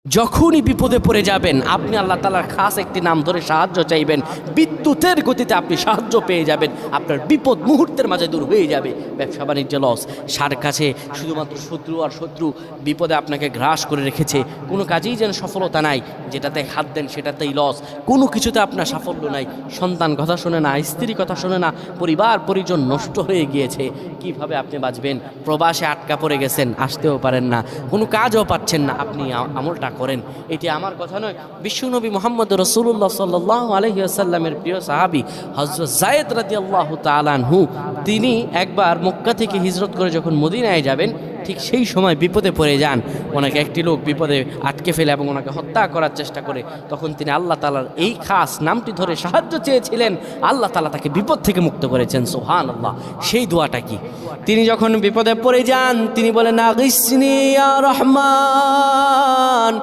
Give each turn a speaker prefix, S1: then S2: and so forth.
S1: যখনই বিপদে পড়ে যাবেন আপনি আল্লাহ তাআলার খাস একটি নাম ধরে সাহায্য চাইবেন, বিদ্যুতের গতিতে আপনি সাহায্য পেয়ে যাবেন, আপনার বিপদ মুহূর্তের মাঝে দূর হয়ে যাবে। ব্যবসা বাণিজ্য লস, সার কাছে শুধুমাত্র শত্রু আর শত্রু বিপদে আপনাকে গ্রাস করে রেখেছে, কোনো কাজেই যেন সফলতা নাই, যেটাতে হাত দেন সেটাতেই লস, কোনো কিছুতে আপনার সাফল্য নাই, সন্তান কথা শোনে না, স্ত্রী কথা শোনে না, পরিবার পরিজন নষ্ট হয়ে গিয়েছে, কিভাবে আপনি বাঁচবেন? প্রবাসে আটকা পড়ে গেছেন, আসতেও পারেন না, কোনো কাজও পাচ্ছেন না, আপনি আমলটা করেন। এটি আমার কথা নয়, বিশ্বনবী মুহাম্মদ রাসূলুল্লাহ সাল্লাল্লাহু আলাইহি ওয়াসাল্লামের প্রিয় সাহাবী হযরত যায়েদ রাদিয়াল্লাহু তাআলা আনহু, তিনি একবার মক্কা থেকে হিজরত করে যখন মদিনায় যাবেন, ঠিক সেই সময় বিপদে পড়ে যান। ওনাকে একটি লোক বিপদে আটকে ফেলে এবং ওনাকে হত্যা করার চেষ্টা করে। তখন তিনি আল্লাহ তাআলার এই খাস নামটি ধরে সাহায্য চেয়েছিলেন, আল্লাহ তাআলা তাকে বিপদ থেকে মুক্ত করেছেন। সুবহানাল্লাহ। সেই দোয়াটা কি? তিনি যখন বিপদে পড়ে যান তিনি বলেন, আগিসনি ইয়া রহমান,